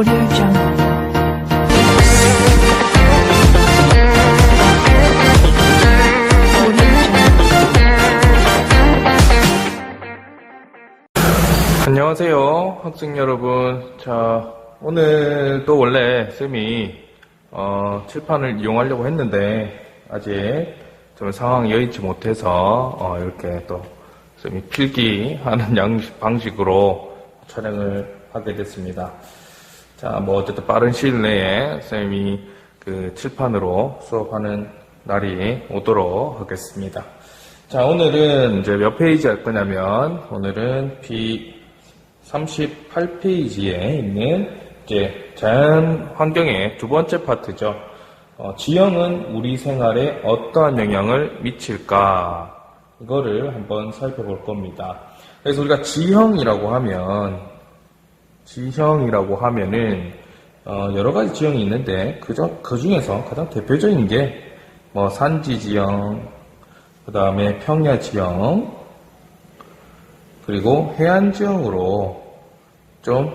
Audio Jungle. 안녕하세요, 학생 여러분. 자, 오늘도 원래 쌤이 칠판을 이용하려고 했는데 아직 좀 상황이 여의치 못해서 이렇게 또 쌤이 필기하는 방식으로 촬영을 하게 됐습니다. 자, 뭐 어쨌든 빠른 시일 내에 쌤이 그 칠판으로 수업하는 날이 오도록 하겠습니다. 자, 오늘은 이제 몇 페이지 할 거냐면 오늘은 38페이지에 있는 이제 자연 환경의 두 번째 파트죠. 지형은 우리 생활에 어떠한 영향을 미칠까? 이거를 한번 살펴볼 겁니다. 그래서 우리가 지형이라고 하면은 여러 가지 지형이 있는데 그 중에서 가장 대표적인 게 뭐 산지 지형, 그 다음에 평야 지형, 그리고 해안 지형으로 좀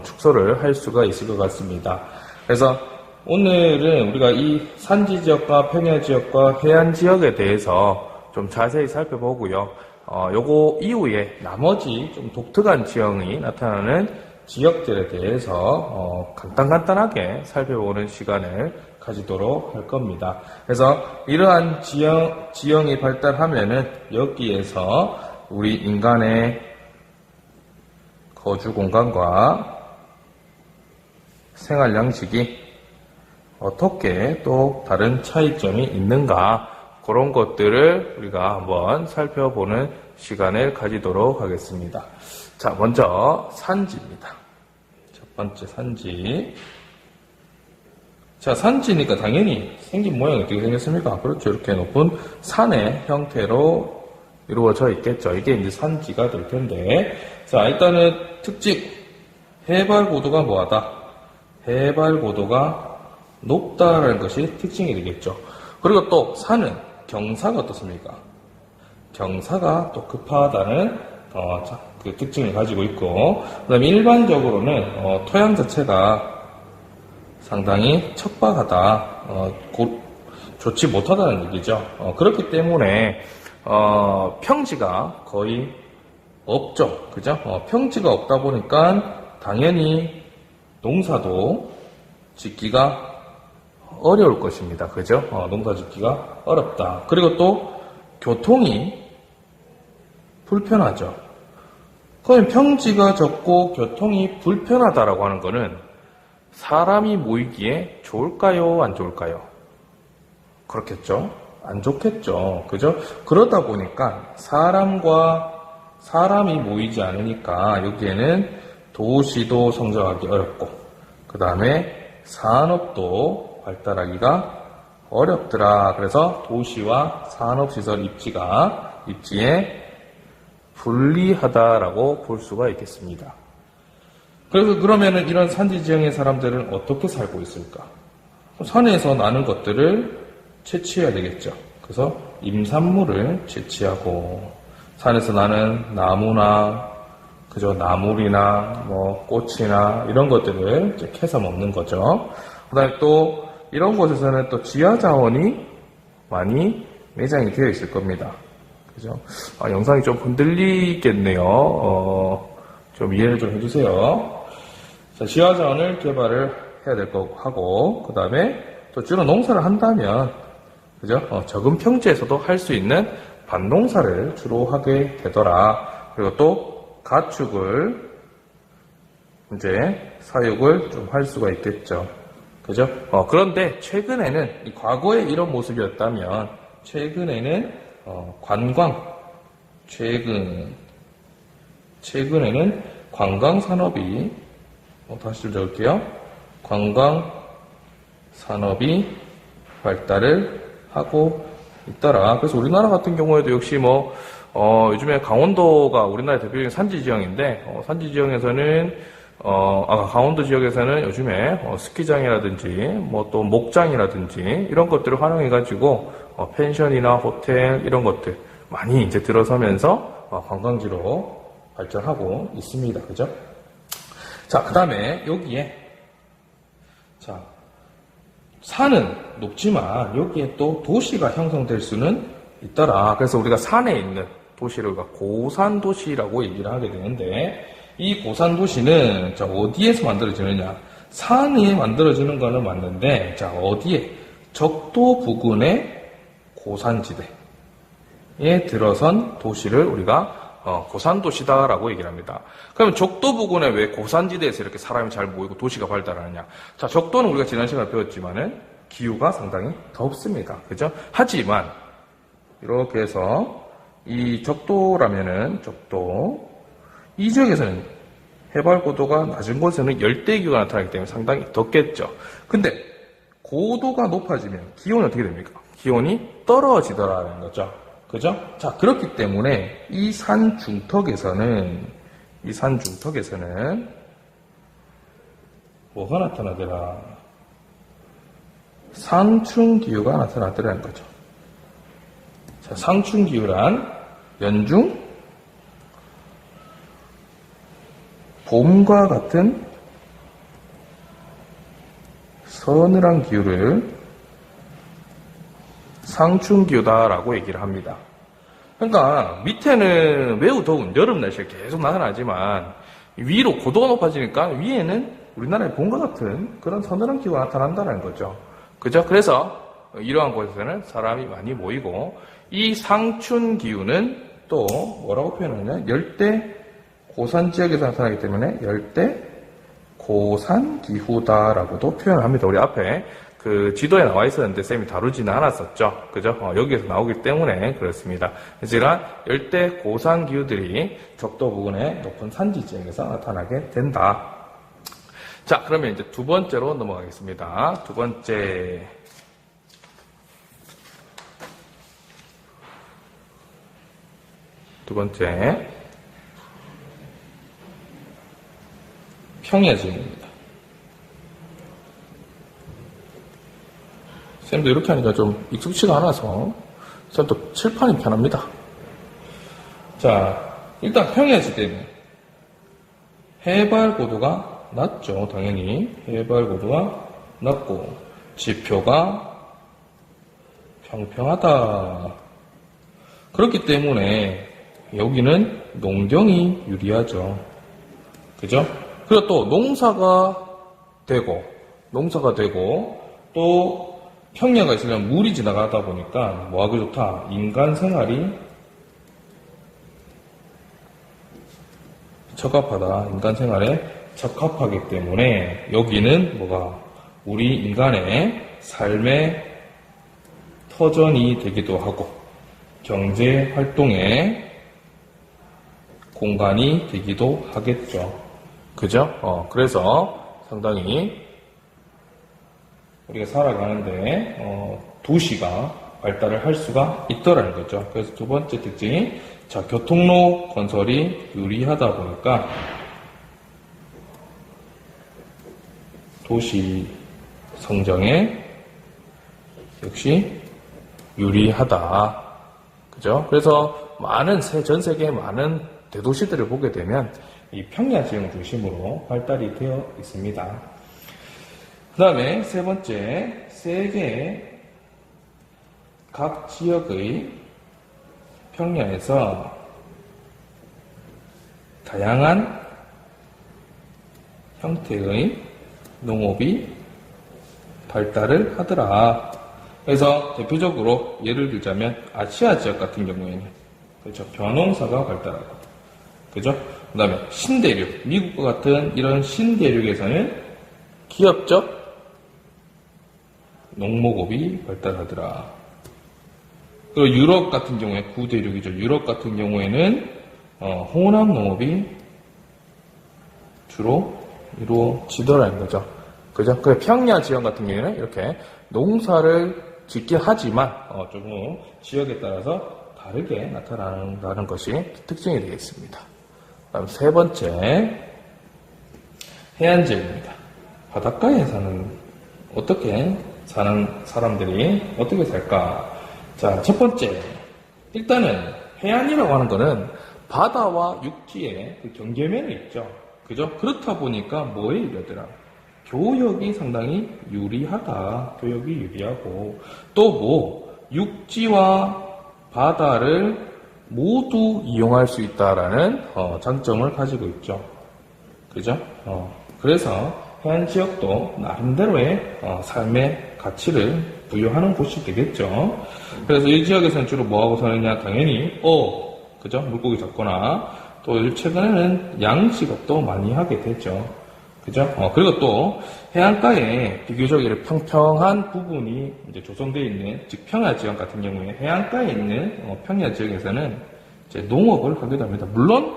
축소를 할 수가 있을 것 같습니다. 그래서 오늘은 우리가 이 산지 지역과 평야 지역과 해안 지역에 대해서 좀 자세히 살펴보고요. 요거 이후에 나머지 좀 독특한 지형이 나타나는 지역들에 대해서 간단하게 살펴보는 시간을 가지도록 할 겁니다. 그래서 이러한 지형이 발달하면은 여기에서 우리 인간의 거주 공간과 생활 양식이 어떻게 또 다른 차이점이 있는가, 그런 것들을 우리가 한번 살펴보는 시간을 가지도록 하겠습니다. 자, 먼저 산지입니다. 첫 번째 산지. 자, 산지니까 당연히 생긴 모양이 어떻게 생겼습니까? 그렇죠. 이렇게 높은 산의 형태로 이루어져 있겠죠. 이게 이제 산지가 될 텐데. 자, 일단은 특징. 해발 고도가 뭐하다? 해발 고도가 높다라는 것이 특징이 되겠죠. 그리고 또 산은 경사가 어떻습니까? 경사가 또 급하다는 그 특징을 가지고 있고, 그 다음에 일반적으로는 토양 자체가 상당히 척박하다, 좋지 못하다는 얘기죠. 그렇기 때문에 평지가 거의 없죠. 그죠? 평지가 없다 보니까 당연히 농사도 짓기가 어려울 것입니다. 그죠? 농사 짓기가 어렵다. 그리고 또 교통이 불편하죠. 그러면 평지가 적고 교통이 불편하다라고 하는 거는 사람이 모이기에 좋을까요? 안 좋을까요? 그렇겠죠? 안 좋겠죠. 그죠? 그러다 보니까 사람이 모이지 않으니까 여기에는 도시도 성장하기 어렵고, 그 다음에 산업도 발달하기가 어렵더라. 그래서 도시와 산업시설 입지에 불리하다라고 볼 수가 있겠습니다. 그래서 그러면은 이런 산지 지형의 사람들은 어떻게 살고 있을까? 산에서 나는 것들을 채취해야 되겠죠. 그래서 임산물을 채취하고, 산에서 나는 나무나 나물이나 뭐 꽃이나 이런 것들을 이제 캐서 먹는 거죠. 그다음에 또 이런 곳에서는 또 지하 자원이 많이 매장이 되어 있을 겁니다. 그죠? 영상이 좀 흔들리겠네요. 좀 이해를 좀 해주세요. 자, 지하 자원을 개발을 해야 될 거고 하고, 그 다음에 또 주로 농사를 한다면, 그죠? 적은 평지에서도 할 수 있는 밭농사를 주로 하게 되더라. 그리고 또 가축을 이제 사육을 좀 할 수가 있겠죠. 그죠? 그런데 최근에는 과거에 이런 모습이었다면 최근에는 최근에는 관광 산업이 다시 좀 적을게요. 관광 산업이 발달을 하고 있더라. 그래서 우리나라 같은 경우에도 역시 요즘에 강원도가 우리나라의 대표적인 산지 지형인데, 산지 지형에서는, 강원도 지역에서는 요즘에 스키장이라든지, 또 목장이라든지, 이런 것들을 활용해가지고, 펜션이나 호텔, 이런 것들 많이 이제 들어서면서 관광지로 발전하고 있습니다. 그죠? 자, 그 다음에 여기에 자, 산은 높지만 여기에 또 도시가 형성될 수는 있더라. 그래서 우리가 산에 있는 도시를 우리가 고산 도시라고 얘기를 하게 되는데, 이 고산 도시는 자, 어디에서 만들어지느냐? 산이 만들어지는 거는 맞는데, 자, 어디에? 적도 부근의 고산지대에 들어선 도시를 우리가 고산도시다라고 얘기를 합니다. 그러면 적도 부근에 왜 고산지대에서 이렇게 사람이 잘 모이고 도시가 발달하느냐? 자, 적도는 우리가 지난 시간에 배웠지만은 기후가 상당히 덥습니다. 그죠? 하지만 이렇게 해서 이 적도라면은 적도 이 지역에서는 해발 고도가 낮은 곳에는 열대기후가 나타나기 때문에 상당히 덥겠죠. 근데 고도가 높아지면 기온이 어떻게 됩니까? 기온이 떨어지더라는 거죠. 그죠? 자, 그렇기 때문에 이 산 중턱에서는 뭐가 나타나더라? 상충기후가 나타나더라는 거죠. 자, 상충기후란 연중 봄과 같은 서늘한 기후를 상충기후다라고 얘기를 합니다. 그러니까 밑에는 매우 더운 여름 날씨가 계속 나타나지만 위로 고도가 높아지니까 위에는 우리나라의 봄과 같은 그런 서늘한 기후가 나타난다는 거죠. 그죠? 그래서 이러한 곳에서는 사람이 많이 모이고, 이 상춘기후는 또 뭐라고 표현하느냐? 열대 고산 지역에서 나타나기 때문에 열대 고산기후다라고도 표현을 합니다. 우리 앞에 그 지도에 나와 있었는데 쌤이 다루지는 않았었죠. 그죠? 여기에서 나오기 때문에 그렇습니다. 제가 열대 고산 기후들이 적도 부근의 높은 산지 지역에서 나타나게 된다. 자, 그러면 이제 두 번째로 넘어가겠습니다. 두 번째. 평야지역입니다. 쌤도 이렇게 하니까 좀 익숙치가 않아서 쌤도 칠판이 편합니다. 자, 일단 평야지대는 해발 고도가 낮죠. 당연히 해발 고도가 낮고 지표가 평평하다. 그렇기 때문에 여기는 농경이 유리하죠. 그죠? 그리고 또 농사가 되고 또 평야가 있으면 물이 지나가다 보니까 뭐하기 좋다? 인간 생활이 적합하다. 인간 생활에 적합하기 때문에 여기는 뭐가 우리 인간의 삶의 터전이 되기도 하고 경제 활동의 공간이 되기도 하겠죠. 그죠? 그래서 상당히 우리가 살아가는데 도시가 발달을 할 수가 있더라는 거죠. 그래서 두 번째 특징이, 자, 교통로 건설이 유리하다 보니까 도시 성장에 역시 유리하다. 그죠? 그래서 전 세계의 많은 대도시들을 보게 되면 이 평야 지형 중심으로 발달이 되어 있습니다. 그 다음에 세 번째, 세계 각 지역의 평야에서 다양한 형태의 농업이 발달을 하더라. 그래서 대표적으로 예를 들자면 아시아 지역 같은 경우에는 그렇죠, 벼농사가 발달하고, 그죠? 그 다음에 신대륙, 미국과 같은 이런 신대륙에서는 기업적 농목업이 발달하더라. 그리고 유럽 같은 경우에 구대륙이죠. 유럽 같은 경우에는 혼합 농업이 주로 이루어지더라는 거죠. 그죠? 그 평야 지역 같은 경우에는 이렇게 농사를 짓긴 하지만 조금 지역에 따라서 다르게 나타나는 것이 특징이 되겠습니다. 다음 세 번째, 해안지역입니다. 바닷가에 어떻게 사는 사람들이 어떻게 살까? 자, 첫 번째, 일단은 해안이라고 하는 거는 바다와 육지의 그 경계면이 있죠. 그죠? 그렇다 보니까 뭐에 이르더라? 교역이 상당히 유리하다. 교역이 유리하고 또 뭐 육지와 바다를 모두 이용할 수 있다라는 장점을 가지고 있죠. 그죠? 그래서 해안 지역도 나름대로의 삶의 가치를 부여하는 곳이 되겠죠. 그래서 이 지역에서는 주로 뭐하고 사느냐? 당연히 그죠? 물고기 잡거나 또 최근에는 양식업도 많이 하게 되죠. 그죠? 그리고 또 해안가에 비교적 이렇게 평평한 부분이 이제 조성되어 있는, 즉 평야 지역 같은 경우에 해안가에 있는 평야 지역에서는 이제 농업을 하기도 합니다. 물론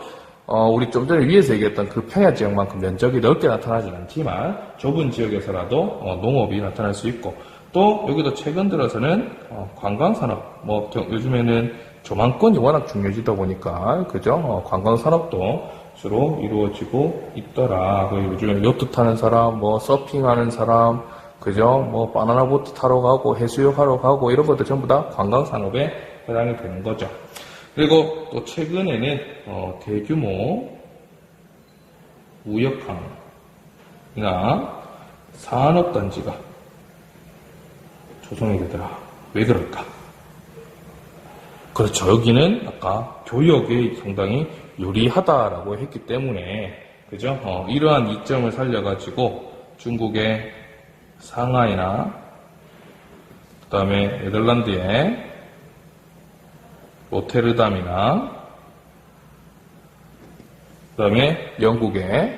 우리 좀 전에 위에서 얘기했던 그 평야 지역만큼 면적이 넓게 나타나진 않지만 좁은 지역에서라도 농업이 나타날 수 있고, 또 여기도 최근 들어서는 관광산업, 요즘에는 조망권이 워낙 중요해지다 보니까 그죠? 관광산업도 주로 이루어지고 있더라. 요즘에 요트 타는 사람, 서핑하는 사람, 그죠? 바나나 보트 타러 가고 해수욕 하러 가고 이런 것들 전부 다 관광산업에 해당이 되는 거죠. 그리고 또 최근에는 대규모 무역항이나 산업단지가 조성이 되더라. 왜 그럴까? 그렇죠. 여기는 아까 교역에 상당히 유리하다라고 했기 때문에, 그죠? 이러한 이점을 살려가지고 중국의 상하이나 그 다음에 네덜란드의 로테르담이나 그 다음에 영국의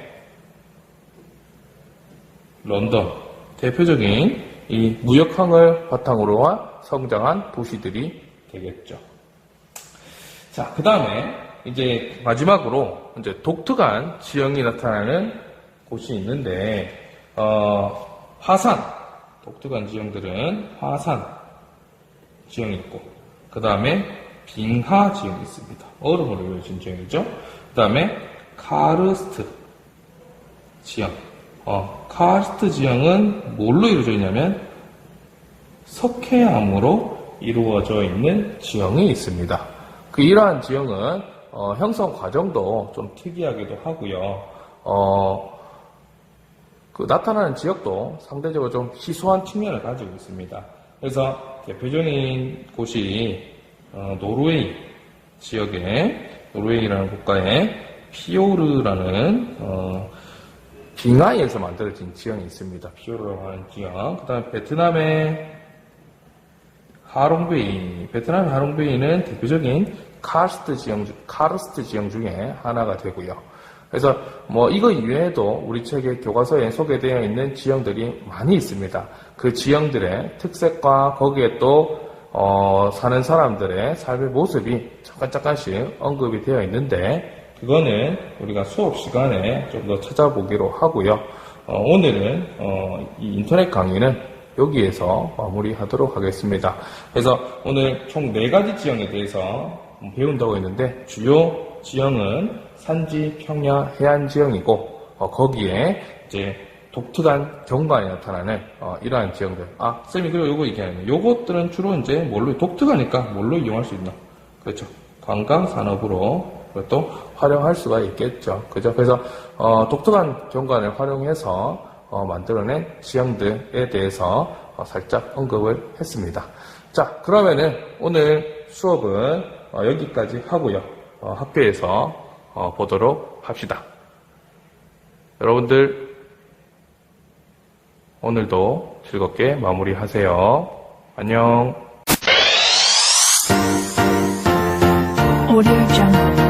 런던, 대표적인 이 무역항을 바탕으로 한 성장한 도시들이 되겠죠. 자, 그 다음에 이제 마지막으로 이제 독특한 지형이 나타나는 곳이 있는데, 화산, 독특한 지형들은 화산 지형이 있고, 그 다음에 빙하 지형이 있습니다. 얼음으로 이루어진 지형이죠. 그 다음에 카르스트 지형. 카르스트 지형은 뭘로 이루어져 있냐면 석회암으로 이루어져 있는 지형이 있습니다. 이러한 지형은 형성 과정도 좀 특이하기도 하고요. 나타나는 지역도 상대적으로 좀 희소한 측면을 가지고 있습니다. 그래서 대표적인 곳이 노르웨이 지역에, 노르웨이라는 국가에 피오르라는 빙하에서 만들어진 지형이 있습니다. 피오르라고 하는 지형. 그 다음에 베트남의 하롱베이. 베트남의 하롱베이는 대표적인 카르스트 지형 중에 하나가 되고요. 그래서 이거 이외에도 우리 책의 교과서에 소개되어 있는 지형들이 많이 있습니다. 그 지형들의 특색과 거기에 또 사는 사람들의 삶의 모습이 잠깐씩 언급이 되어 있는데, 그거는 우리가 수업 시간에 좀 더 찾아보기로 하고요. 오늘은 이 인터넷 강의는 여기에서 마무리하도록 하겠습니다. 그래서 오늘 총 4가지 지형에 대해서 배운다고 했는데, 주요 지형은 산지, 평야, 해안 지형이고, 거기에 이제 독특한 경관이 나타나는 이러한 지형들. 쌤이 그리고 요거 얘기하는 요것들은 주로 이제 독특하니까 뭘로 이용할 수 있나? 그렇죠. 관광 산업으로 또 활용할 수가 있겠죠. 그죠? 그래서 독특한 경관을 활용해서 만들어낸 지형들에 대해서 살짝 언급을 했습니다. 자, 그러면은 오늘 수업은 여기까지 하고요. 학교에서 보도록 합시다. 여러분들 오늘도 즐겁게 마무리하세요. 안녕. Audio Jungle.